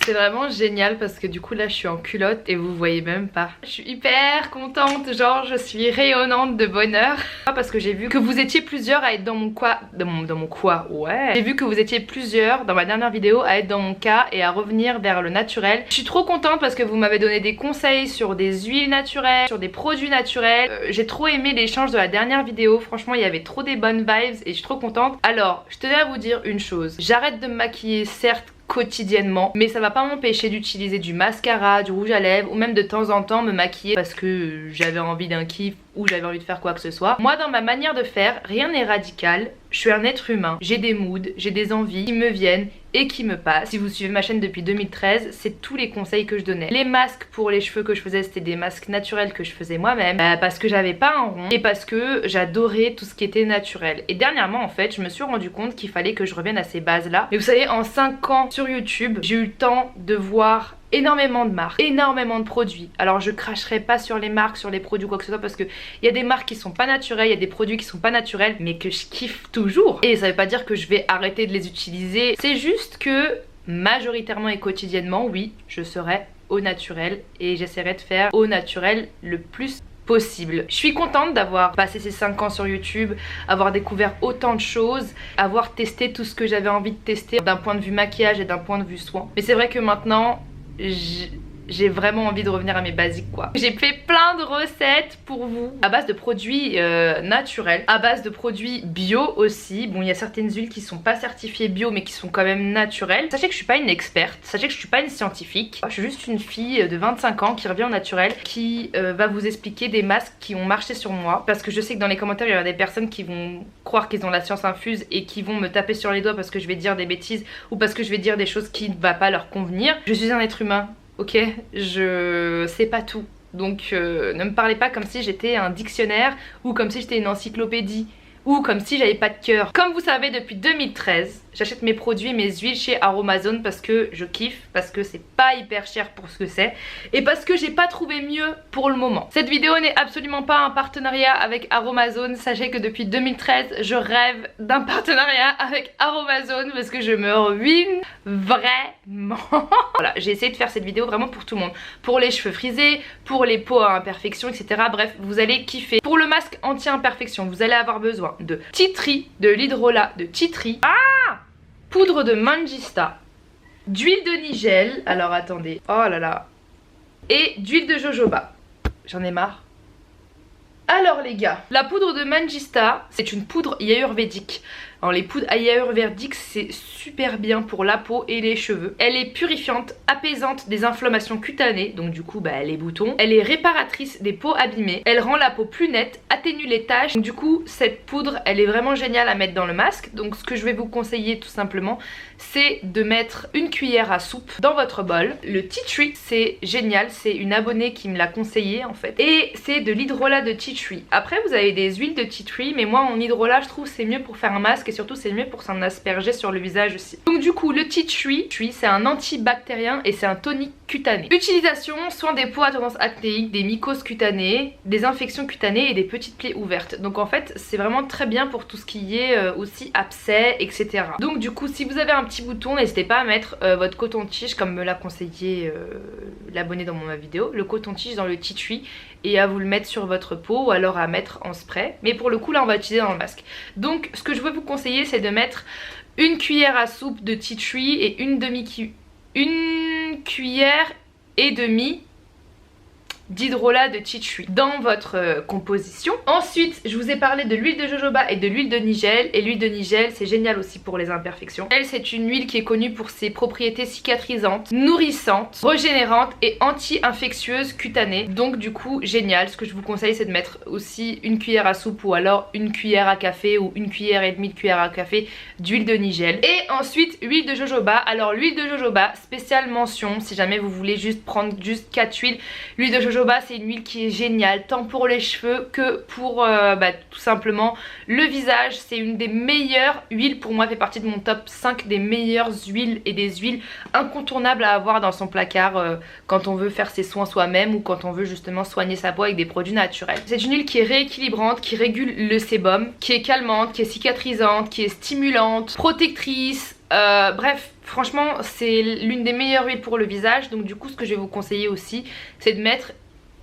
C'est vraiment génial parce que du coup là je suis en culotte et vous voyez même pas. Je suis hyper contente, genre je suis rayonnante de bonheur. Parce que j'ai vu que vous étiez plusieurs à être dans mon quoi, dans mon quoi, ouais. J'ai vu que vous étiez plusieurs dans ma dernière vidéo à être dans mon cas et à revenir vers le naturel. Je suis trop contente parce que vous m'avez donné des conseils sur des huiles naturelles, sur des produits naturels. J'ai trop aimé l'échange de la dernière vidéo, franchement il y avait trop des bonnes vibes et je suis trop contente. Alors je tenais à vous dire une chose, j'arrête de me maquiller certes quotidiennement, mais ça va pas m'empêcher d'utiliser du mascara, du rouge à lèvres ou même de temps en temps me maquiller parce que j'avais envie d'un kiff ou j'avais envie de faire quoi que ce soit. Moi dans ma manière de faire, rien n'est radical, je suis un être humain, j'ai des moods, j'ai des envies qui me viennent et qui me passent. Si vous suivez ma chaîne depuis 2013, c'est tous les conseils que je donnais. Les masques pour les cheveux que je faisais, c'était des masques naturels que je faisais moi-même parce que j'avais pas un rond et parce que j'adorais tout ce qui était naturel. Et dernièrement en fait, je me suis rendu compte qu'il fallait que je revienne à ces bases là. Mais vous savez, en 5 ans sur YouTube, j'ai eu le temps de voir énormément de marques, énormément de produits. Alors je cracherai pas sur les marques, sur les produits, quoi que ce soit, parce que il y a des marques qui sont pas naturelles, il y a des produits qui sont pas naturels, mais que je kiffe toujours. Et ça veut pas dire que je vais arrêter de les utiliser. C'est juste que majoritairement et quotidiennement, oui, je serai au naturel et j'essaierai de faire au naturel le plus possible. Je suis contente d'avoir passé ces 5 ans sur YouTube, avoir découvert autant de choses, avoir testé tout ce que j'avais envie de tester d'un point de vue maquillage et d'un point de vue soin. Mais c'est vrai que maintenant j'ai vraiment envie de revenir à mes basiques quoi. J'ai fait plein de recettes pour vous à base de produits naturels, à base de produits bio aussi. Bon, il y a certaines huiles qui sont pas certifiées bio mais qui sont quand même naturelles. Sachez que je suis pas une experte, sachez que je suis pas une scientifique. Je suis juste une fille de 25 ans qui revient au naturel, qui va vous expliquer des masques qui ont marché sur moi. Parce que je sais que dans les commentaires il y aura des personnes qui vont croire qu'ils ont la science infuse et qui vont me taper sur les doigts parce que je vais dire des bêtises ou parce que je vais dire des choses qui ne vont pas leur convenir. Je suis un être humain. Ok, je sais pas tout, donc ne me parlez pas comme si j'étais un dictionnaire ou comme si j'étais une encyclopédie ou comme si j'avais pas de cœur. Comme vous savez, depuis 2013, j'achète mes produits et mes huiles chez Aromazone parce que je kiffe, parce que c'est pas hyper cher pour ce que c'est et parce que j'ai pas trouvé mieux pour le moment. Cette vidéo n'est absolument pas un partenariat avec Aromazone. Sachez que depuis 2013, je rêve d'un partenariat avec Aromazone parce que je me ruine vraiment. Voilà, j'ai essayé de faire cette vidéo vraiment pour tout le monde. Pour les cheveux frisés, pour les peaux à imperfection, etc. Bref, vous allez kiffer. Pour le masque anti-imperfection, vous allez avoir besoin de tea tree, de l'hydrolat de tea tree, poudre de mangista, d'huile de nigel, alors attendez, oh là là, et d'huile de jojoba. J'en ai marre. Alors les gars, la poudre de mangista, c'est une poudre ayurvédique. Alors les poudres ayurvédiques c'est super bien pour la peau et les cheveux. Elle est purifiante, apaisante des inflammations cutanées, donc du coup les boutons. Elle est réparatrice des peaux abîmées. Elle rend la peau plus nette, atténue les taches. Donc du coup cette poudre elle est vraiment géniale à mettre dans le masque. Donc ce que je vais vous conseiller tout simplement c'est de mettre une cuillère à soupe dans votre bol. Le tea tree c'est génial, c'est une abonnée qui me l'a conseillé en fait. Et c'est de l'hydrolat de tea tree. Après vous avez des huiles de tea tree mais moi mon hydrolat je trouve c'est mieux pour faire un masque et surtout c'est mieux pour s'en asperger sur le visage aussi. Donc du coup le tea tree c'est un antibactérien et c'est un tonique cutané. Utilisation, soin des peaux à tendance acnéique, des mycoses cutanées, des infections cutanées et des petites plaies ouvertes. Donc en fait c'est vraiment très bien pour tout ce qui est aussi abcès etc. Donc du coup si vous avez un petit bouton n'hésitez pas à mettre votre coton-tige comme me l'a conseillé l'abonné dans ma vidéo, le coton-tige dans le tea tree et à vous le mettre sur votre peau ou alors à mettre en spray. Mais pour le coup là on va utiliser dans le masque. Donc ce que je veux vous conseiller c'est de mettre une cuillère à soupe de tea tree et une cuillère et demie d'hydrolat de tea tree dans votre composition. Ensuite je vous ai parlé de l'huile de jojoba et de l'huile de nigel, et l'huile de nigel c'est génial aussi pour les imperfections. Elle c'est une huile qui est connue pour ses propriétés cicatrisantes, nourrissantes, régénérantes et anti-infectieuses cutanées. Donc du coup génial. Ce que je vous conseille c'est de mettre aussi une cuillère à soupe ou alors une cuillère à café ou une cuillère et demie de cuillère à café d'huile de nigel. Et ensuite huile de jojoba. Alors l'huile de jojoba spéciale mention si jamais vous voulez juste prendre juste 4 huiles. L'huile de jojoba c'est une huile qui est géniale tant pour les cheveux que pour tout simplement le visage. C'est une des meilleures huiles, pour moi fait partie de mon top 5 des meilleures huiles et des huiles incontournables à avoir dans son placard quand on veut faire ses soins soi-même ou quand on veut justement soigner sa peau avec des produits naturels. C'est une huile qui est rééquilibrante, qui régule le sébum, qui est calmante, qui est cicatrisante, qui est stimulante, protectrice. Bref, Franchement c'est l'une des meilleures huiles pour le visage. Donc du coup ce que je vais vous conseiller aussi c'est de mettre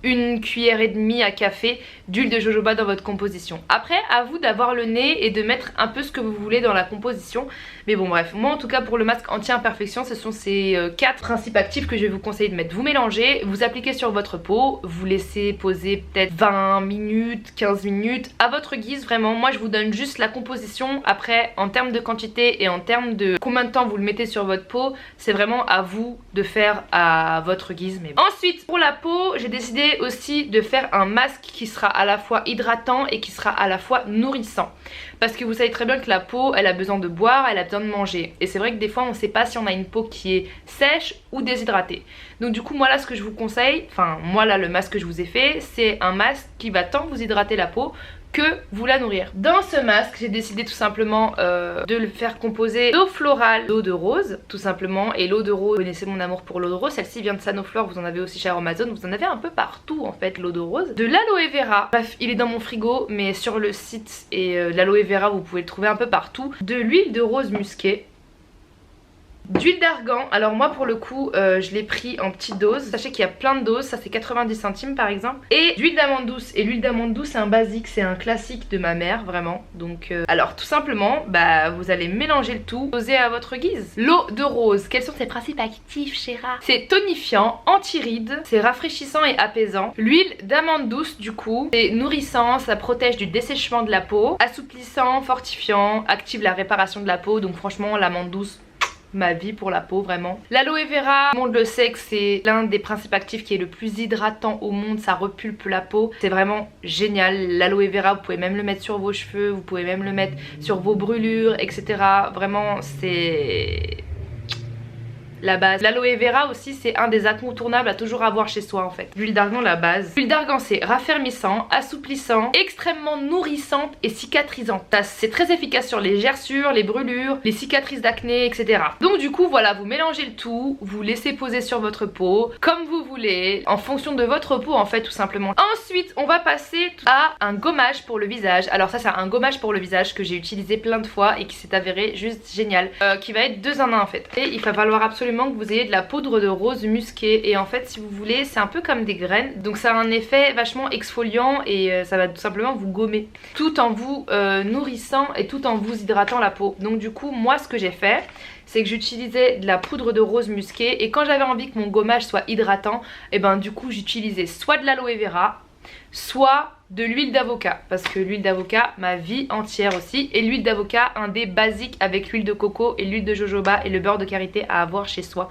une cuillère et demie à café d'huile de jojoba dans votre composition. Après à vous d'avoir le nez et de mettre un peu ce que vous voulez dans la composition. Mais bon bref, moi en tout cas pour le masque anti-imperfection ce sont ces 4 principes actifs que je vais vous conseiller de mettre. Vous mélangez, vous appliquez sur votre peau, vous laissez poser peut-être 20 minutes, 15 minutes à votre guise vraiment. Moi je vous donne juste la composition. Après en termes de quantité et en termes de combien de temps vous le mettez sur votre peau, c'est vraiment à vous de faire à votre guise. Mais bon. Ensuite pour la peau j'ai décidé aussi de faire un masque qui sera à la fois hydratant et qui sera à la fois nourrissant, parce que vous savez très bien que la peau elle a besoin de boire, elle a besoin de manger, et c'est vrai que des fois on sait pas si on a une peau qui est sèche ou déshydratée. Donc du coup moi là ce que je vous conseille, enfin moi là le masque que je vous ai fait c'est un masque qui va tant vous hydrater la peau que vous la nourrir. Dans ce masque j'ai décidé tout simplement de le faire composer d'eau florale, d'eau de rose tout simplement. Et l'eau de rose, vous connaissez mon amour pour l'eau de rose, celle-ci vient de Sanoflore, vous en avez aussi chez Amazon, vous en avez un peu partout en fait l'eau de rose. De l'aloe vera, bref il est dans mon frigo mais sur le site, et l'aloe vera vous pouvez le trouver un peu partout. De l'huile de rose musquée, d'huile d'argan. Alors moi pour le coup je l'ai pris en petite dose. Sachez qu'il y a plein de doses, ça c'est 90 centimes par exemple. Et d'huile d'amande douce. Et l'huile d'amande douce c'est un basique, c'est un classique de ma mère vraiment. Donc alors tout simplement bah vous allez mélanger le tout, doser à votre guise. L'eau de rose, quels sont ses principes actifs Chéra? C'est tonifiant, anti-rides, c'est rafraîchissant et apaisant. L'huile d'amande douce du coup c'est nourrissant, ça protège du dessèchement de la peau, assouplissant, fortifiant, active la réparation de la peau. Donc franchement l'amande douce, ma vie pour la peau vraiment. L'aloe vera, tout le monde le sait que c'est l'un des principes actifs qui est le plus hydratant au monde, ça repulpe la peau, c'est vraiment génial. L'aloe vera vous pouvez même le mettre sur vos cheveux, vous pouvez même le mettre sur vos brûlures etc. Vraiment c'est la base. L'aloe vera aussi c'est un des incontournables à toujours avoir chez soi en fait. L'huile d'argan la base. L'huile d'argan c'est raffermissant, assouplissant, extrêmement nourrissante et cicatrisante. C'est très efficace sur les gerçures, les brûlures, les cicatrices d'acné etc. Donc du coup voilà, vous mélangez le tout, vous laissez poser sur votre peau comme vous voulez, en fonction de votre peau en fait tout simplement. Ensuite on va passer à un gommage pour le visage. Alors ça c'est un gommage pour le visage que j'ai utilisé plein de fois et qui s'est avéré juste génial, qui va être 2 en 1 en fait. Et il va falloir absolument que vous ayez de la poudre de rose musquée, et en fait si vous voulez c'est un peu comme des graines, donc ça a un effet vachement exfoliant et ça va tout simplement vous gommer tout en vous nourrissant et tout en vous hydratant la peau. Donc du coup moi ce que j'ai fait c'est que j'utilisais de la poudre de rose musquée, et quand j'avais envie que mon gommage soit hydratant, et ben du coup j'utilisais soit de l'aloe vera, soit de l'huile d'avocat, parce que l'huile d'avocat ma vie entière aussi. Et l'huile d'avocat un des basiques avec l'huile de coco et l'huile de jojoba et le beurre de karité à avoir chez soi.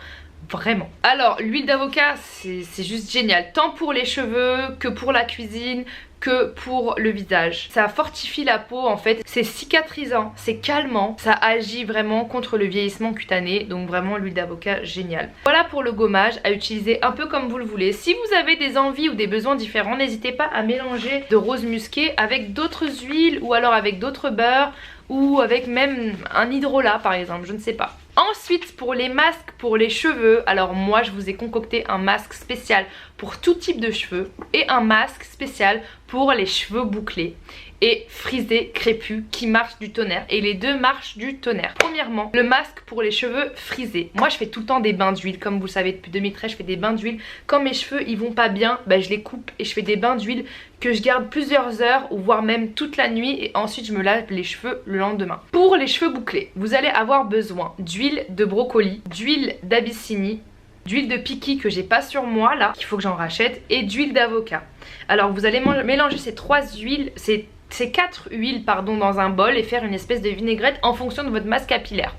Vraiment. Alors l'huile d'avocat c'est juste génial, tant pour les cheveux que pour la cuisine que pour le visage. Ça fortifie la peau en fait, c'est cicatrisant, c'est calmant, ça agit vraiment contre le vieillissement cutané. Donc vraiment l'huile d'avocat génial. Voilà pour le gommage à utiliser un peu comme vous le voulez. Si vous avez des envies ou des besoins différents, n'hésitez pas à mélanger de rose musquée avec d'autres huiles ou alors avec d'autres beurres ou avec même un hydrolat par exemple, je ne sais pas. Ensuite pour les masques pour les cheveux, alors moi je vous ai concocté un masque spécial pour tout type de cheveux et un masque spécial pour les cheveux bouclés et frisés, crépus, qui marchent du tonnerre. Et les deux marchent du tonnerre. Premièrement, le masque pour les cheveux frisés. Moi je fais tout le temps des bains d'huile, comme vous le savez depuis 2013 je fais des bains d'huile. Quand mes cheveux ils vont pas bien, bah, je les coupe et je fais des bains d'huile que je garde plusieurs heures ou voire même toute la nuit, et ensuite je me lave les cheveux le lendemain. Pour les cheveux bouclés, vous allez avoir besoin d'huile de brocoli, d'huile d'abyssinie, d'huile de piqui que j'ai pas sur moi là, qu'il faut que j'en rachète, et d'huile d'avocat. Alors vous allez mélanger ces 3 huiles, ces 4 huiles pardon, dans un bol et faire une espèce de vinaigrette en fonction de votre masse capillaire.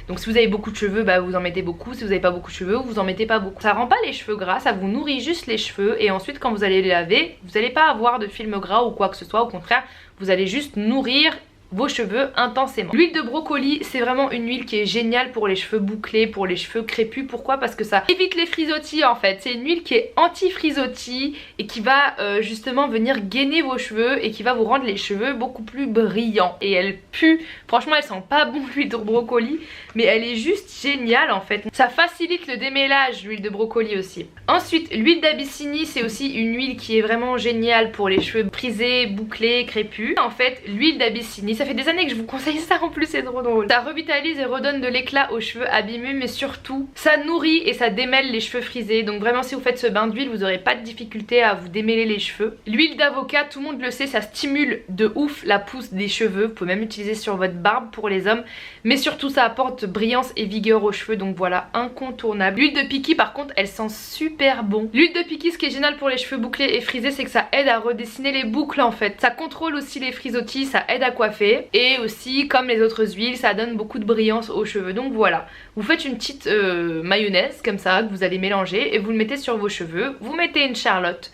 Donc si vous avez beaucoup de cheveux, bah vous en mettez beaucoup. Si vous n'avez pas beaucoup de cheveux, vous en mettez pas beaucoup. Ça rend pas les cheveux gras, ça vous nourrit juste les cheveux. Et ensuite quand vous allez les laver, vous n'allez pas avoir de film gras ou quoi que ce soit. Au contraire, vous allez juste nourrir vos cheveux intensément. L'huile de brocoli c'est vraiment une huile qui est géniale pour les cheveux bouclés, pour les cheveux crépus. Pourquoi? Parce que ça évite les frisottis en fait. C'est une huile qui est anti-frisottis et qui va justement venir gainer vos cheveux et qui va vous rendre les cheveux beaucoup plus brillants. Et elle pue, franchement elle sent pas bon l'huile de brocoli, mais elle est juste géniale en fait. Ça facilite le démêlage l'huile de brocoli aussi. Ensuite l'huile d'abyssinie c'est aussi une huile qui est vraiment géniale pour les cheveux frisés, bouclés, crépus. En fait l'huile d'abyssinie ça fait des années que je vous conseille ça en plus, c'est trop drôle. Ça revitalise et redonne de l'éclat aux cheveux abîmés, mais surtout ça nourrit et ça démêle les cheveux frisés. Donc vraiment si vous faites ce bain d'huile, vous n'aurez pas de difficulté à vous démêler les cheveux. L'huile d'avocat, tout le monde le sait, ça stimule de ouf la pousse des cheveux. Vous pouvez même utiliser sur votre barbe pour les hommes, mais surtout ça apporte brillance et vigueur aux cheveux, donc voilà, incontournable. L'huile de Piki par contre, elle sent super bon. L'huile de Piki, ce qui est génial pour les cheveux bouclés et frisés, c'est que ça aide à redessiner les boucles en fait. Ça contrôle aussi les frisottis, ça aide à coiffer, et aussi comme les autres huiles, ça donne beaucoup de brillance aux cheveux. Donc voilà, vous faites une petite mayonnaise comme ça que vous allez mélanger et vous le mettez sur vos cheveux. Vous mettez une charlotte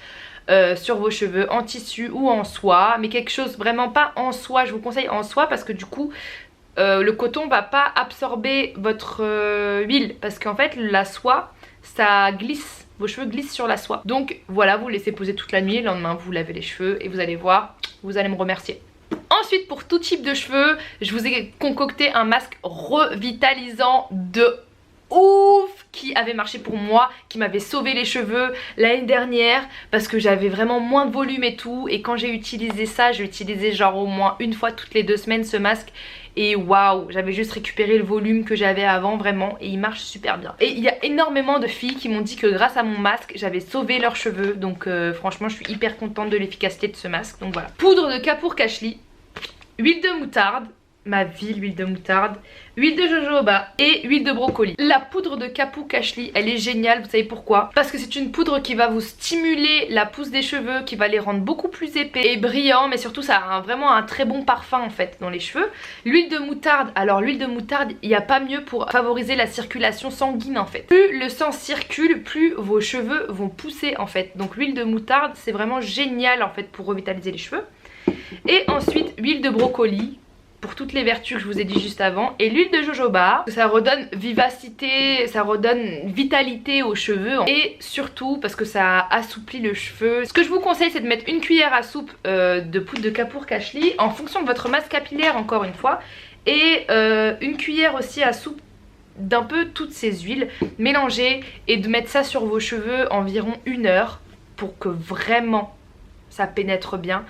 sur vos cheveux en tissu ou en soie, mais quelque chose vraiment pas en soie. Je vous conseille en soie parce que du coup le coton va pas absorber votre huile, parce qu'en fait la soie ça glisse, vos cheveux glissent sur la soie. Donc voilà, vous laissez poser toute la nuit, le lendemain vous lavez les cheveux et vous allez voir, vous allez me remercier. Ensuite, pour tout type de cheveux, je vous ai concocté un masque revitalisant de ouf qui avait marché pour moi, qui m'avait sauvé les cheveux l'année dernière parce que j'avais vraiment moins de volume et tout, et quand j'ai utilisé ça, j'ai utilisé genre au moins une fois toutes les 2 semaines ce masque, et waouh, j'avais juste récupéré le volume que j'avais avant vraiment, et il marche super bien. Et il y a énormément de filles qui m'ont dit que grâce à mon masque j'avais sauvé leurs cheveux, donc franchement je suis hyper contente de l'efficacité de ce masque. Donc voilà, poudre de Kapoor Kashli, huile de moutarde, ma vie l'huile de moutarde, huile de jojoba et huile de brocoli. La poudre de Kapoor Kashli, elle est géniale, vous savez pourquoi? Parce que c'est une poudre qui va vous stimuler la pousse des cheveux, qui va les rendre beaucoup plus épais et brillants, mais surtout ça a vraiment un très bon parfum en fait dans les cheveux. L'huile de moutarde, alors l'huile de moutarde, il n'y a pas mieux pour favoriser la circulation sanguine en fait. Plus le sang circule, plus vos cheveux vont pousser en fait. Donc l'huile de moutarde, c'est vraiment génial en fait pour revitaliser les cheveux. Et ensuite huile de brocoli, pour toutes les vertus que je vous ai dit juste avant, et l'huile de jojoba, ça redonne vivacité, ça redonne vitalité aux cheveux, et surtout parce que ça assouplit le cheveu. Ce que je vous conseille, c'est de mettre une cuillère à soupe de poudre de Kapoor Kashli en fonction de votre masse capillaire encore une fois, et une cuillère aussi à soupe d'un peu toutes ces huiles mélangées, et de mettre ça sur vos cheveux environ 1 heure pour que vraiment ça pénètre bien.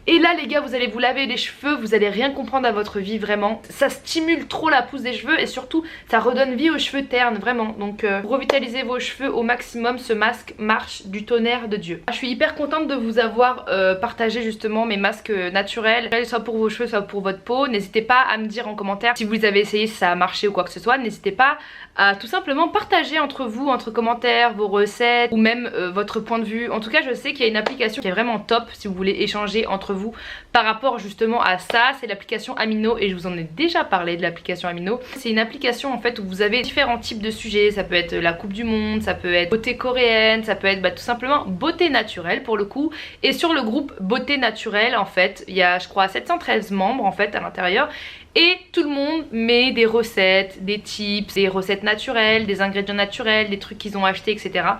Et là les gars, vous allez vous laver les cheveux, vous allez rien comprendre à votre vie vraiment. Ça stimule trop la pousse des cheveux et surtout ça redonne vie aux cheveux ternes vraiment. Donc revitalisez vos cheveux au maximum, ce masque marche du tonnerre de Dieu. Je suis hyper contente de vous avoir partagé justement mes masques naturels, soit pour vos cheveux soit pour votre peau. N'hésitez pas à me dire en commentaire si vous les avez essayés, si ça a marché ou quoi que ce soit. N'hésitez pas à tout simplement partager entre vous, entre commentaires, vos recettes ou même votre point de vue. En tout cas je sais qu'il y a une application qui est vraiment top si vous voulez échanger entre vous par rapport justement à ça, c'est l'application Amino, et je vous en ai déjà parlé de l'application Amino. C'est une application en fait où vous avez différents types de sujets, ça peut être la coupe du monde, ça peut être beauté coréenne, ça peut être tout simplement beauté naturelle pour le coup. Et sur le groupe beauté naturelle en fait, il y a je crois 713 membres en fait à l'intérieur. Et tout le monde met des recettes, des tips, des recettes naturelles, des ingrédients naturels, des trucs qu'ils ont achetés, etc.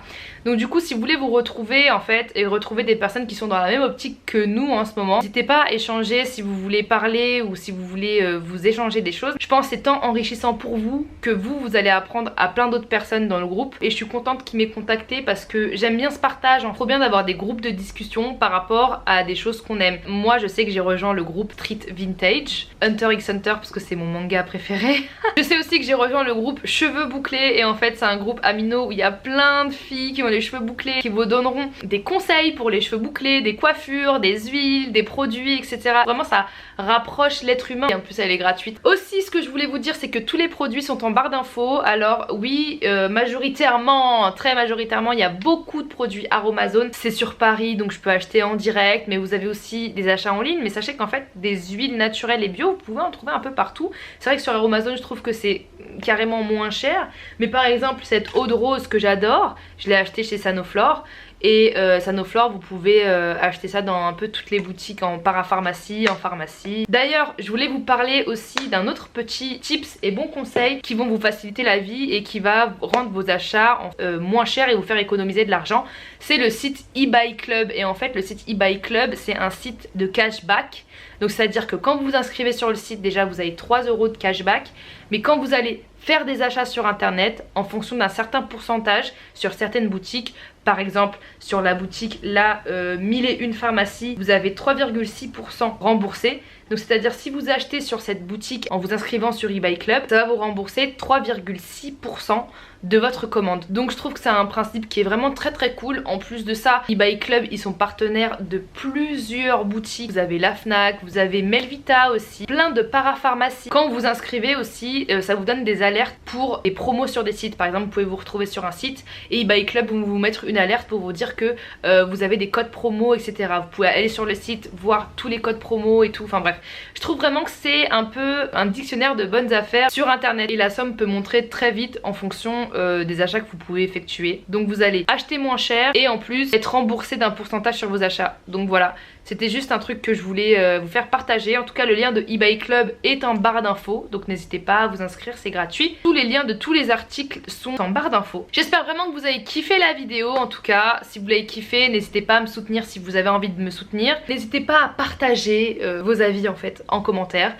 Donc du coup si vous voulez vous retrouver en fait et retrouver des personnes qui sont dans la même optique que nous en ce moment, n'hésitez pas à échanger si vous voulez parler ou si vous voulez vous échanger des choses. Je pense que c'est tant enrichissant pour vous que vous allez apprendre à plein d'autres personnes dans le groupe, et je suis contente qu'il m'ait contacté parce que j'aime bien ce partage. Trop bien d'avoir des groupes de discussion par rapport à des choses qu'on aime. Moi je sais que j'ai rejoint le groupe Street Vintage, Hunter x Hunter parce que c'est mon manga préféré. Je sais aussi que j'ai rejoint le groupe cheveux bouclés, et en fait c'est un groupe Amino où il y a plein de filles qui ont les cheveux bouclés, qui vous donneront des conseils pour les cheveux bouclés, des coiffures, des huiles, des produits, etc. Vraiment ça rapproche l'être humain, et en plus elle est gratuite. Aussi ce que je voulais vous dire, c'est que tous les produits sont en barre d'infos. Alors oui, majoritairement, très majoritairement, il y a beaucoup de produits Aromazone. C'est sur Paris donc je peux acheter en direct, mais vous avez aussi des achats en ligne. Mais sachez qu'en fait des huiles naturelles et bio, vous pouvez en trouver un peu partout. C'est vrai que sur Aromazone je trouve que c'est carrément moins cher, mais par exemple cette eau de rose que j'adore, je l'ai achetée chez Sanoflore. Et Sanoflore, vous pouvez acheter ça dans un peu toutes les boutiques, en parapharmacie, en pharmacie. D'ailleurs, je voulais vous parler aussi d'un autre petit tips et bon conseil qui vont vous faciliter la vie et qui va rendre vos achats moins chers et vous faire économiser de l'argent. C'est le site eBay Club. Et en fait, le site eBay Club, c'est un site de cashback. Donc c'est à dire que quand vous vous inscrivez sur le site, déjà vous avez 3 € de cashback. Mais quand vous allez faire des achats sur internet, en fonction d'un certain pourcentage sur certaines boutiques, par exemple sur la boutique là 1001 pharmacie, vous avez 3,6% remboursé. Donc c'est à dire si vous achetez sur cette boutique en vous inscrivant sur eBay Club, ça va vous rembourser 3,6% de votre commande. Donc je trouve que c'est un principe qui est vraiment très très cool. En plus de ça, eBay Club ils sont partenaires de plusieurs boutiques. Vous avez la Fnac, vous avez Melvita aussi, plein de parapharmacies. Quand vous vous inscrivez aussi, ça vous donne des alertes pour des promos sur des sites. Par exemple, vous pouvez vous retrouver sur un site et eBay Club vont vous mettre une alerte pour vous dire que vous avez des codes promo, etc. Vous pouvez aller sur le site, voir tous les codes promo et tout. Enfin bref, je trouve vraiment que c'est un peu un dictionnaire de bonnes affaires sur internet et la somme peut montrer très vite en fonction des achats que vous pouvez effectuer. Donc vous allez acheter moins cher et en plus être remboursé d'un pourcentage sur vos achats. Donc voilà, c'était juste un truc que je voulais vous faire partager. En tout cas le lien de eBay Club est en barre d'infos, donc n'hésitez pas à vous inscrire, c'est gratuit. Tous les liens de tous les articles sont en barre d'infos. J'espère vraiment que vous avez kiffé la vidéo. En tout cas si vous l'avez kiffé, n'hésitez pas à me soutenir si vous avez envie de me soutenir. N'hésitez pas à partager vos avis en fait en commentaire.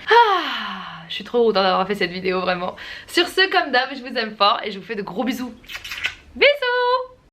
Je suis trop contente d'avoir fait cette vidéo vraiment. Sur ce, comme d'hab, je vous aime fort et je vous fais de gros bisous. Bisous.